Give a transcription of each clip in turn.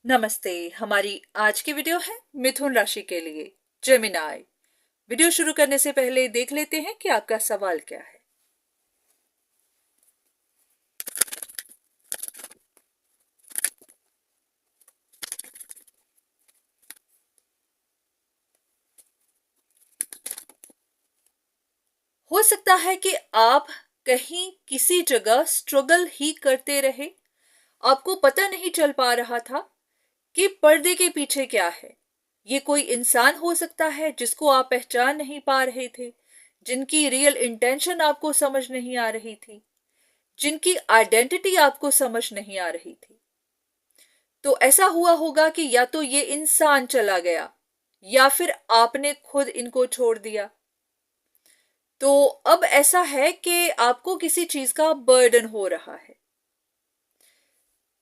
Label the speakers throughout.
Speaker 1: नमस्ते। हमारी आज की वीडियो है मिथुन राशि के लिए जेमिनाई। वीडियो शुरू करने से पहले देख लेते हैं कि आपका सवाल क्या है। हो सकता है कि आप कहीं किसी जगह स्ट्रगल ही करते रहे। आपको पता नहीं चल पा रहा था कि पर्दे के पीछे क्या है। ये कोई इंसान हो सकता है जिसको आप पहचान नहीं पा रहे थे, जिनकी रियल इंटेंशन आपको समझ नहीं आ रही थी, जिनकी आइडेंटिटी आपको समझ नहीं आ रही थी। तो ऐसा हुआ होगा कि या तो ये इंसान चला गया या फिर आपने खुद इनको छोड़ दिया। तो अब ऐसा है कि आपको किसी चीज का बर्डन हो रहा है।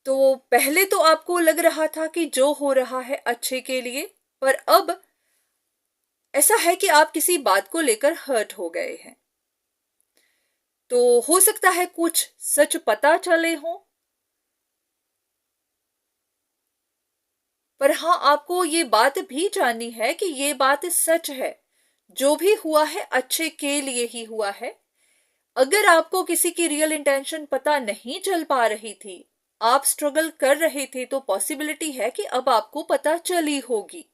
Speaker 1: तो पहले तो आपको लग रहा था कि जो हो रहा है अच्छे के लिए, पर अब ऐसा है कि आप किसी बात को लेकर हर्ट हो गए हैं। तो हो सकता है कुछ सच पता चले हो, पर हाँ, आपको ये बात भी जाननी है कि ये बात सच है। जो भी हुआ है अच्छे के लिए ही हुआ है। अगर आपको किसी की रियल इंटेंशन पता नहीं चल पा रही थी, आप स्ट्रगल कर रहे थे, तो पॉसिबिलिटी है कि अब आपको पता चली होगी।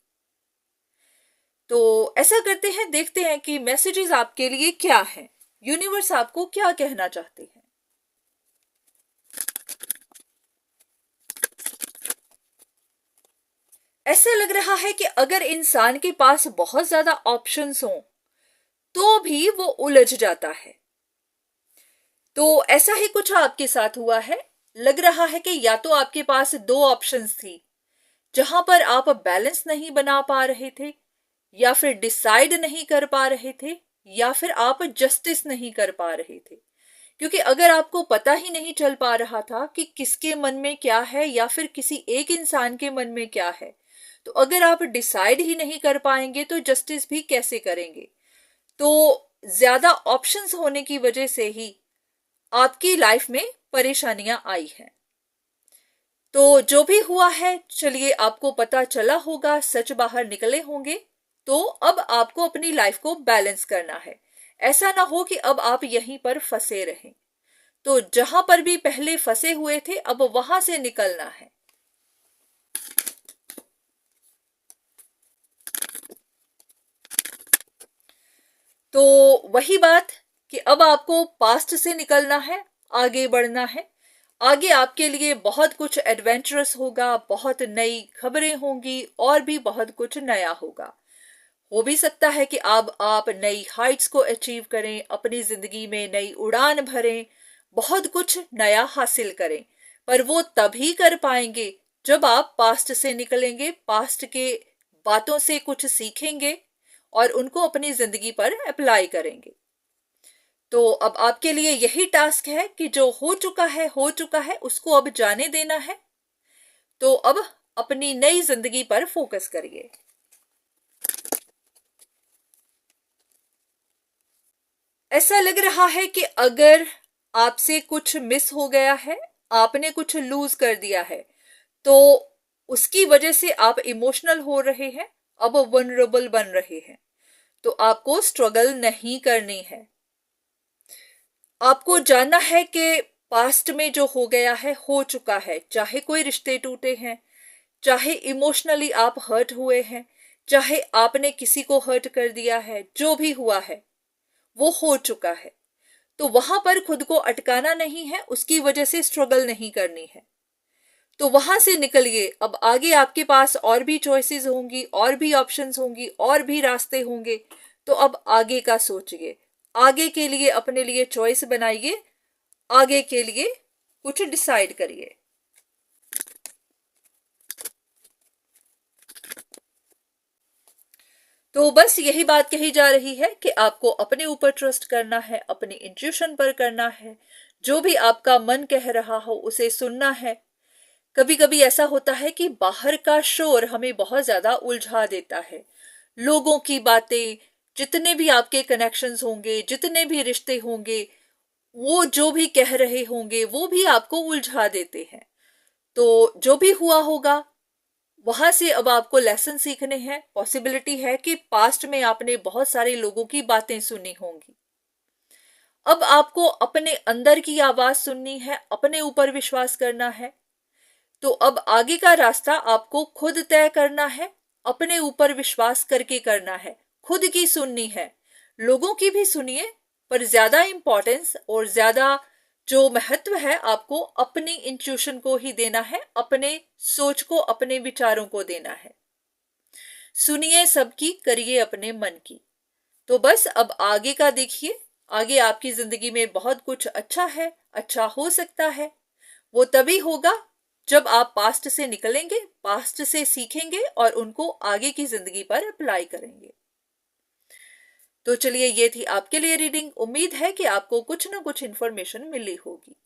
Speaker 1: तो ऐसा करते हैं, देखते हैं कि मैसेजेस आपके लिए क्या है, यूनिवर्स आपको क्या कहना चाहते हैं। ऐसा लग रहा है कि अगर इंसान के पास बहुत ज्यादा ऑप्शंस हों तो भी वो उलझ जाता है। तो ऐसा ही कुछ आपके साथ हुआ है। लग रहा है कि या तो आपके पास दो ऑप्शंस थी जहां पर आप बैलेंस नहीं बना पा रहे थे, या फिर डिसाइड नहीं कर पा रहे थे, या फिर आप जस्टिस नहीं कर पा रहे थे। क्योंकि अगर आपको पता ही नहीं चल पा रहा था कि किसके मन में क्या है या फिर किसी एक इंसान के मन में क्या है, तो अगर आप डिसाइड ही नहीं कर पाएंगे तो जस्टिस भी कैसे करेंगे। तो ज्यादा ऑप्शंस होने की वजह से ही आपकी लाइफ में परेशानियां आई हैं। तो जो भी हुआ है, चलिए, आपको पता चला होगा, सच बाहर निकले होंगे। तो अब आपको अपनी लाइफ को बैलेंस करना है। ऐसा ना हो कि अब आप यहीं पर फंसे रहें। तो जहां पर भी पहले फंसे हुए थे, अब वहां से निकलना है। तो वही बात कि अब आपको पास्ट से निकलना है, आगे बढ़ना है। आगे आपके लिए बहुत कुछ एडवेंचरस होगा, बहुत नई खबरें होंगी और भी बहुत कुछ नया होगा। हो भी सकता है कि अब आप नई हाइट्स को अचीव करें, अपनी जिंदगी में नई उड़ान भरें, बहुत कुछ नया हासिल करें। पर वो तभी कर पाएंगे जब आप पास्ट से निकलेंगे, पास्ट के बातों से कुछ सीखेंगे और उनको अपनी जिंदगी पर अप्लाई करेंगे। तो अब आपके लिए यही टास्क है कि जो हो चुका है, उसको अब जाने देना है। तो अब अपनी नई जिंदगी पर फोकस करिए। ऐसा लग रहा है कि अगर आपसे कुछ मिस हो गया है, आपने कुछ लूज कर दिया है, तो उसकी वजह से आप इमोशनल हो रहे हैं, अब वनरेबल बन रहे हैं। तो आपको स्ट्रगल नहीं करनी है। आपको जानना है कि पास्ट में जो हो गया है हो चुका है। चाहे कोई रिश्ते टूटे हैं, चाहे इमोशनली आप हर्ट हुए हैं, चाहे आपने किसी को हर्ट कर दिया है, जो भी हुआ है वो हो चुका है। तो वहां पर खुद को अटकाना नहीं है, उसकी वजह से स्ट्रगल नहीं करनी है। तो वहां से निकलिए। अब आगे आपके पास और भी चॉइसेस होंगी, और भी ऑप्शंस होंगी, और भी रास्ते होंगे। तो अब आगे का सोचिए, आगे के लिए अपने लिए चॉइस बनाइए, आगे के लिए कुछ डिसाइड करिए। तो बस यही बात कही जा रही है कि आपको अपने ऊपर ट्रस्ट करना है, अपनी इंट्यूशन पर करना है। जो भी आपका मन कह रहा हो उसे सुनना है। कभी कभी ऐसा होता है कि बाहर का शोर हमें बहुत ज्यादा उलझा देता है। लोगों की बातें, जितने भी आपके कनेक्शंस होंगे, जितने भी रिश्ते होंगे, वो जो भी कह रहे होंगे वो भी आपको उलझा देते हैं। तो जो भी हुआ होगा, वहां से अब आपको लेसन सीखने हैं। पॉसिबिलिटी है कि पास्ट में आपने बहुत सारे लोगों की बातें सुनी होंगी। अब आपको अपने अंदर की आवाज सुननी है, अपने ऊपर विश्वास करना है। तो अब आगे का रास्ता आपको खुद तय करना है, अपने ऊपर विश्वास करके करना है, खुद की सुननी है। लोगों की भी सुनिए, पर ज्यादा इंपॉर्टेंस और ज्यादा जो महत्व है आपको अपनी इंट्यूशन को ही देना है, अपने सोच को, अपने विचारों को देना है। सुनिए सबकी, करिए अपने मन की। तो बस अब आगे का देखिए, आगे आपकी जिंदगी में बहुत कुछ अच्छा है, अच्छा हो सकता है। वो तभी होगा जब आप पास्ट से निकलेंगे, पास्ट से सीखेंगे और उनको आगे की जिंदगी पर अप्लाई करेंगे। तो चलिए, ये थी आपके लिए रीडिंग। उम्मीद है कि आपको कुछ ना कुछ इन्फॉर्मेशन मिली होगी।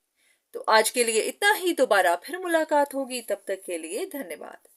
Speaker 1: तो आज के लिए इतना ही, दोबारा फिर मुलाकात होगी। तब तक के लिए धन्यवाद।